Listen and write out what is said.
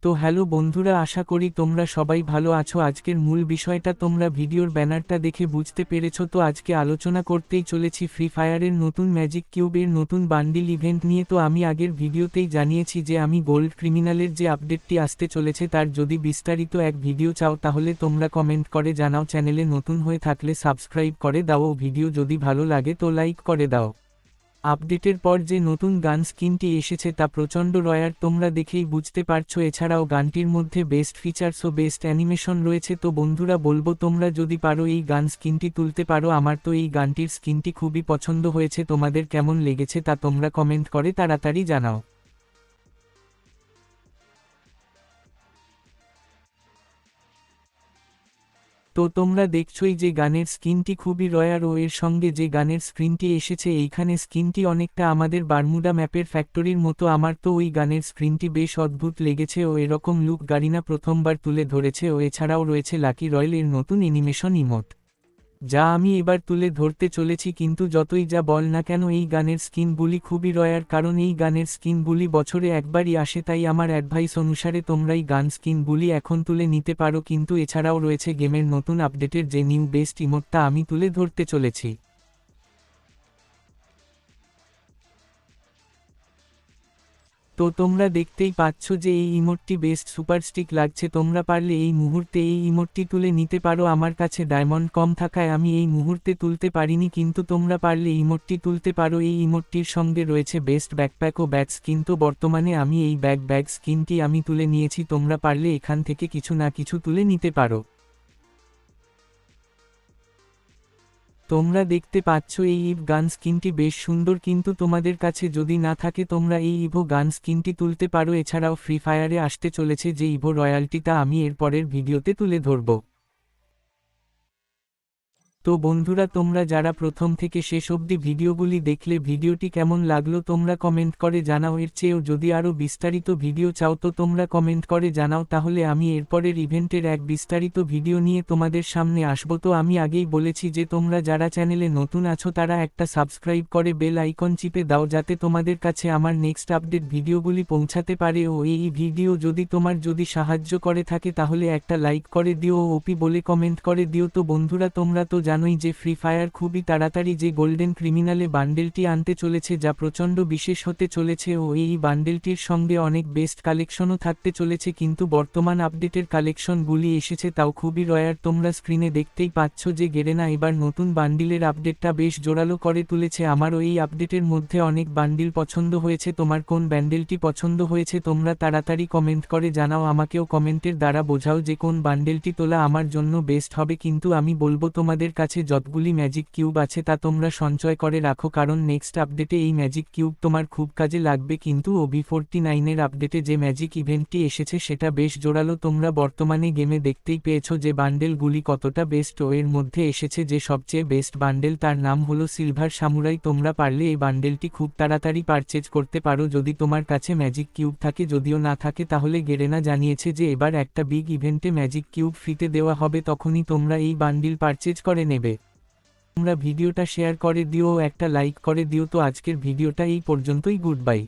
তো হ্যালো বন্ধুরা, আশা করি তোমরা সবাই ভালো আছো। আজকের মূল বিষয়টা তোমরা ভিডিওর ব্যানারটা দেখে বুঝতে পেরেছো। তো আজকে আলোচনা করতেই চলেছি ফ্রি ফায়ারের নতুন ম্যাজিক কিউবের নতুন বান্ডিল ইভেন্ট নিয়ে। তো আমি আগের ভিডিওতেই জানিয়েছি যে আমি গোল্ড ক্রিমিনালের যে আপডেটটি আসতে চলেছে তার যদি বিস্তারিত এক ভিডিও চাও তাহলে তোমরা কমেন্ট করে জানাও। চ্যানেলে নতুন হয়ে থাকলে সাবস্ক্রাইব করে দাও ও ভিডিও যদি ভালো লাগে তো লাইক করে দাও। আপডেটের পর যে নতুন গান স্কিনটি এসেছে তা প্রচণ্ড রয়ার, তোমরা দেখেই বুঝতে পারছো। এছাড়াও গানটির মধ্যে বেস্ট ফিচার্স ও বেস্ট অ্যানিমেশন রয়েছে। তো বন্ধুরা বলবো, তোমরা যদি পারো এই গান স্কিনটি তুলতে পারো। আমার তো এই গানটির স্কিনটি খুবই পছন্দ হয়েছে। তোমাদের কেমন লেগেছে তা তোমরা কমেন্ট করে তাড়াতাড়ি জানাও। তো তোমরা দেখছোই যে গানের স্কিনটি খুবই রয়ার ও এর সঙ্গে যে গানের স্ক্রিনটি এসেছে এইখানে স্কিনটি অনেকটা আমাদের বারমুডা ম্যাপের ফ্যাক্টরির মতো। আমার তো ওই গানের স্ক্রিনটি বেশ অদ্ভুত লেগেছে ও এরকম লুক গারিনা প্রথমবার তুলে ধরেছে। ও এছাড়াও রয়েছে লাকি রয়্যাল এর নতুন অ্যানিমেশন ইমোট, যা আমি এবার তুলে ধরতে চলেছি। কিন্তু যতই যা বল না কেন এই গানের স্কিনগুলি খুবই রয়ার, কারণ এই গানের স্কিনগুলি বছরে একবারই আসে। তাই আমার অ্যাডভাইস অনুসারে তোমরা এই গান স্কিনগুলি এখন তুলে নিতে পারো। কিন্তু এছাড়াও রয়েছে গেমের নতুন আপডেটের যে নিউ বেস্ট ইমোটটা আমি তুলে ধরতে চলেছি। তো তোমরা দেখতেই পাচ্ছ যে এই ইমোটটি বেস্ট সুপারস্টিক লাগছে। তোমরা পারলে এই মুহূর্তে এই ইমোটটি তুলে নিতে পারো। আমার কাছে ডায়মন্ড কম থাকায় আমি এই মুহূর্তে তুলতে পারিনি, কিন্তু তোমরা পারলে ইমোটটি তুলতে পারো। এই ইমোটটির সঙ্গে রয়েছে বেস্ট ব্যাকপ্যাক ও ব্যাগ স্কিন। তো বর্তমানে আমি এই ব্যাগ স্কিনটি আমি তুলে নিয়েছি। তোমরা পারলে এখান থেকে কিছু না কিছু তুলে নিতে পারো। তোমরা দেখতে পাচ্ছ এই ইভ গান স্কিনটি বেশ সুন্দর, কিন্তু তোমাদের কাছে যদি না থাকে তোমরা এই ইভো গান স্কিনটি তুলতে পারো। এছাড়াও ফ্রি ফায়ারে আসতে চলেছে যে ইভো রয়্যালটি তা আমি এর পরের ভিডিওতে তুলে ধরব। তো বন্ধুরা, তোমরা যারা প্রথম থেকে শেষ অবধি ভিডিওগুলি দেখলে ভিডিওটি কেমন লাগলো তোমরা কমেন্ট করে জানাও। এর চেয়েও যদি আরও বিস্তারিত ভিডিও চাও তো তোমরা কমেন্ট করে জানাও, তাহলে আমি এরপরের ইভেন্টের এক বিস্তারিত ভিডিও নিয়ে তোমাদের সামনে আসবো। তো আমি আগেই বলেছি যে তোমরা যারা চ্যানেলে নতুন আছো তারা একটা সাবস্ক্রাইব করে বেল আইকন চিপে দাও, যাতে তোমাদের কাছে আমার নেক্সট আপডেট ভিডিওগুলি পৌঁছাতে পারে। ও এই ভিডিও যদি তোমার সাহায্য করে থাকে তাহলে একটা লাইক করে দিও ও ওপি বলে কমেন্ট করে দিও। তো বন্ধুরা, তোমরা তো জানোই যে ফ্রি ফায়ার খুবই তাড়াতাড়ি যে গোল্ডেন ক্রিমিনালে বান্ডেলটি আনতে চলেছে, যা প্রচণ্ড বিশেষ হতে চলেছে। ও এই বান্ডেলটির সঙ্গে অনেক বেস্ট কালেকশনও থাকতে চলেছে, কিন্তু বর্তমান আপডেটের কালেকশনগুলি এসেছে তাও খুবই রয়ার। তোমরা স্ক্রিনে দেখতেই পাচ্ছ যে গেরেনা এবার নতুন বান্ডিলের আপডেটটা বেশ জোরালো করে তুলেছে। আমারও এই আপডেটের মধ্যে অনেক বান্ডিল পছন্দ হয়েছে। তোমার কোন বান্ডেলটি পছন্দ হয়েছে তোমরা তাড়াতাড়ি কমেন্ট করে জানাও। আমাকেও কমেন্টের দ্বারা বোঝাও যে কোন বান্ডেলটি তোলা আমার জন্য বেস্ট হবে। কিন্তু আমি বলবো তোমাদের কাছে যতগুলি ম্যাজিক কিউব আছে তা তোমরা সঞ্চয় করে রাখো, কারণ নেক্সট আপডেটে এই ম্যাজিক কিউব তোমার খুব কাজে লাগবে। কিন্তু OB49 এর আপডেটে যে ম্যাজিক ইভেন্টটি এসেছে সেটা বেশ জোরালো। তোমরা বর্তমানে গেমে দেখতেই পেয়েছো যে বান্ডেলগুলি কতটা বেস্ট। ও এর মধ্যে এসেছে যে সবচেয়ে বেস্ট বান্ডেল, তার নাম হলো সিলভার সামুরাই। তোমরা পারলে এই বান্ডেলটি খুব তাড়াতাড়ি পারচেজ করতে পারো যদি তোমার কাছে ম্যাজিক কিউব থাকে। যদিও না থাকে তাহলে গেরেনা জানিয়েছে যে এবার একটা বিগ ইভেন্টে ম্যাজিক কিউব ফ্রিতে দেওয়া হবে, তখনই তোমরা এই বান্ডিল পারচেজ করে নেবে। তোমরা ভিডিওটা শেয়ার করে দিও ও একটা লাইক করে দিও। তো আজকের ভিডিওটা এই পর্যন্তই। Good bye.